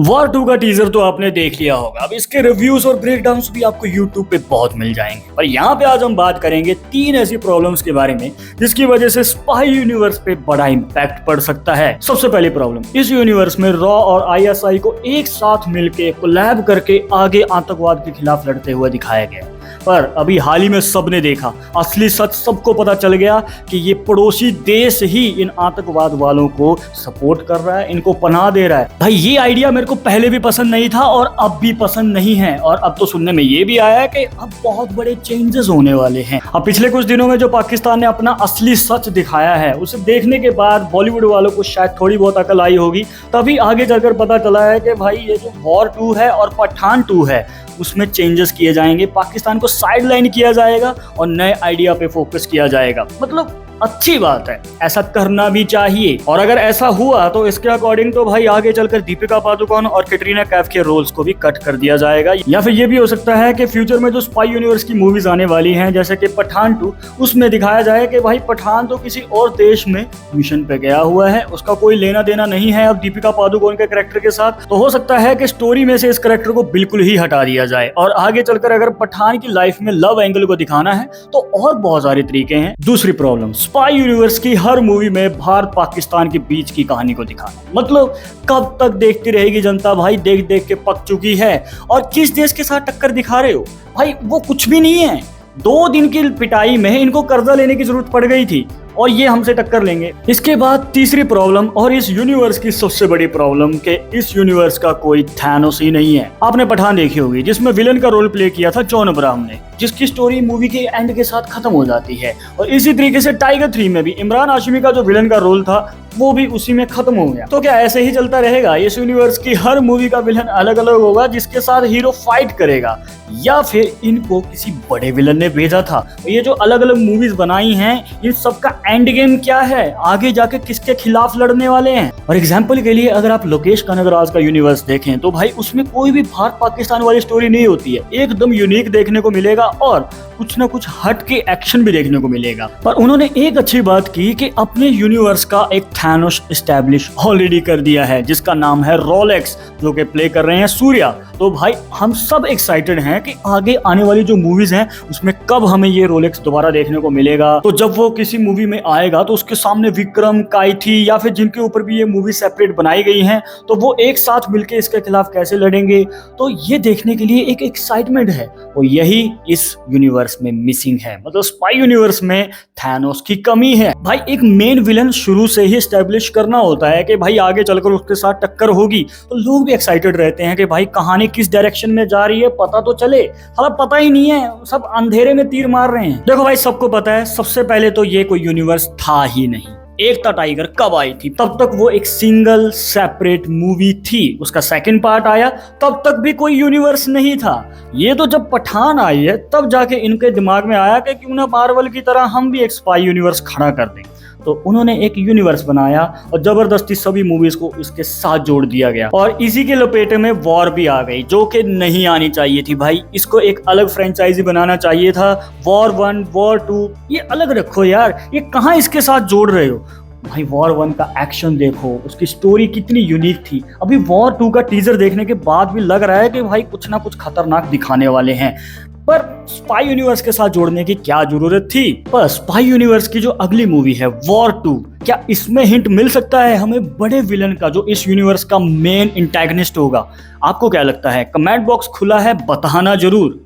War 2 का teaser तो आपने देख लिया होगा। अब इसके रिव्यूज और ब्रेकडाउन्स भी आपको YouTube पे बहुत मिल जाएंगे। पर यहाँ पे आज हम बात करेंगे 3 ऐसी प्रॉब्लम्स के बारे में जिसकी वजह से स्पाई यूनिवर्स पे बड़ा इम्पैक्ट पड़ सकता है। सबसे पहली प्रॉब्लम, इस यूनिवर्स में रॉ और ISI को एक साथ मिलके कोलैब करके आगे आतंकवाद के खिलाफ लड़ते हुए दिखाया गया। पर अभी हाल ही में सबने देखा, असली सच सबको पता चल गया कि ये पड़ोसी देश ही इन आतंकवाद वालों को सपोर्ट कर रहा है, इनको पनाह दे रहा है। भाई ये आइडिया मेरे को पहले भी पसंद नहीं था और अब भी पसंद नहीं है। और अब तो सुनने में ये भी आया है कि अब बहुत बड़े चेंजेस होने वाले हैं। अब पिछले कुछ दिनों में जो पाकिस्तान ने अपना असली सच दिखाया है, उसे देखने के बाद बॉलीवुड वालों को शायद थोड़ी बहुत अकल आई होगी। तभी आगे चलकर पता चला है कि भाई ये जो वॉर 2 है और पठान 2 है उसमें चेंजेस किए जाएंगे, पाकिस्तान को साइडलाइन किया जाएगा और नए आइडिया पे फोकस किया जाएगा। मतलब अच्छी बात है, ऐसा करना भी चाहिए। और अगर ऐसा हुआ तो इसके अकॉर्डिंग तो भाई आगे चलकर दीपिका पादुकोण और कैटरीना कैफ के रोल्स को भी कट कर दिया जाएगा। या फिर ये भी हो सकता है कि फ्यूचर में जो स्पाई यूनिवर्स की मूवीज आने वाली हैं, जैसे कि पठान 2, उसमें दिखाया जाए कि भाई पठान तो किसी और देश में मिशन पे गया हुआ है, उसका कोई लेना देना नहीं है अब दीपिका पादुकोण के कैरेक्टर के साथ। तो हो सकता है कि स्टोरी में से इस कैरेक्टर को बिल्कुल ही हटा दिया जाए और आगे चलकर अगर पठान की लाइफ में लव एंगल को दिखाना है तो और बहुत सारे तरीके हैं। दूसरी प्रॉब्लम, स्पाई यूनिवर्स की हर मूवी में भारत पाकिस्तान के बीच की कहानी को दिखाना। मतलब कब तक देखती रहेगी जनता? भाई देख देख के पक चुकी है। और किस देश के साथ टक्कर दिखा रहे हो भाई? वो कुछ भी नहीं है। 2 दिन की पिटाई में इनको कर्जा लेने की जरूरत पड़ गई थी और ये हमसे टक्कर लेंगे। इसके बाद तीसरी प्रॉब्लम, और इस यूनिवर्स की सबसे बड़ी प्रॉब्लम, कि इस यूनिवर्स का कोई थैनोस ही नहीं है। आपने पठान देखी होगी जिसमें विलन का रोल प्ले किया था जॉन अब्राहम ने, जिसकी स्टोरी मूवी के एंड के साथ खत्म हो जाती है। और इसी तरीके से टाइगर 3 में भी इमरान हाशमी का जो विलन का रोल था वो भी उसी में खत्म हो गया। तो क्या ऐसे ही चलता रहेगा? इस यूनिवर्स की हर मूवी का विलन अलग अलग होगा जिसके साथ हीरो फाइट करेगा, या फिर इनको किसी बड़े विलन ने भेजा था? ये जो अलग अलग मूवीज बनाई हैं, इन सबका एंड गेम क्या है? आगे जाके किसके खिलाफ लड़ने वाले हैं? और एग्जांपल के लिए अगर आप लोकेश कनगराज का यूनिवर्स देखें तो भाई उसमें कोई भी भारत पाकिस्तान वाली स्टोरी नहीं होती है। एकदम यूनिक देखने को मिलेगा और कुछ ना कुछ हट के एक्शन भी देखने को मिलेगा। पर उन्होंने एक अच्छी बात की कि अपने यूनिवर्स का एक थैनोस एस्टैब्लिश ऑलरेडी कर दिया है, जिसका नाम है रोलेक्स, जो कि प्ले कर रहे हैं सूर्या। तो भाई हम सब एक्साइटेड हैं कि आगे आने वाली जो मूवीज हैं उसमें कब हमें ये रोलेक्स दोबारा देखने को मिलेगा। तो जब वो किसी मूवी में आएगा तो उसके सामने विक्रम, काइथी या फिर जिनके ऊपर भी ये मूवी सेपरेट बनाई गई हैं, तो वो एक साथ मिलके इसके खिलाफ कैसे लड़ेंगे, तो ये देखने के लिए एक एक्साइटमेंट है। और यही इस यूनिवर्स में मिसिंग है। मतलब स्पाई यूनिवर्स में थैनोस की कमी है। भाई एक मेन विलन शुरू से ही एस्टेब्लिश करना होता है कि भाई आगे चलकर उसके साथ टक्कर होगी, तो लोग भी एक्साइटेड रहते हैं कि भाई कहानी किस डायरेक्शन में जा रही है पता तो चले। साला पता ही नहीं है, सब अंधेरे में तीर मार रहे हैं। देखो भाई सबको पता है, सबसे पहले तो ये कोई यूनिवर्स था ही नहीं। एकता टाइगर कब आई थी? तब तक वो एक सिंगल सेपरेट मूवी थी। उसका सेकंड पार्ट आया तब तक भी कोई यूनिवर्स नहीं था। ये तो जब पठान आई है तब जाके इनके दिमाग में आया कि क्यों ना मार्वल की तरह हम भी एक स्पाई यूनिवर्स खड़ा कर दें। तो उन्होंने एक यूनिवर्स बनाया और जबरदस्ती सभी मूवीज को इसके साथ जोड़ दिया गया। और इसी के लपेटे में वॉर भी आ गई, जो कि नहीं आनी चाहिए थी भाई। इसको एक अलग फ्रेंचाइजी बनाना चाहिए था। वॉर 1, वॉर 2 ये अलग रखो यार, ये कहाँ इसके साथ जोड़ रहे हो? भाई वॉर 1 का एक्शन देखो, उसकी स्टोरी कितनी यूनिक थी। अभी वॉर 2 का टीजर देखने के बाद भी लग रहा है कि भाई कुछ ना कुछ खतरनाक दिखाने वाले हैं। पर स्पाई यूनिवर्स के साथ जोड़ने की क्या जरूरत थी? पर स्पाई यूनिवर्स की जो अगली मूवी है वॉर 2, क्या इसमें हिंट मिल सकता है हमें बड़े विलन का जो इस यूनिवर्स का मेन इंटैगनिस्ट होगा? आपको क्या लगता है? कमेंट बॉक्स खुला है, बताना जरूर।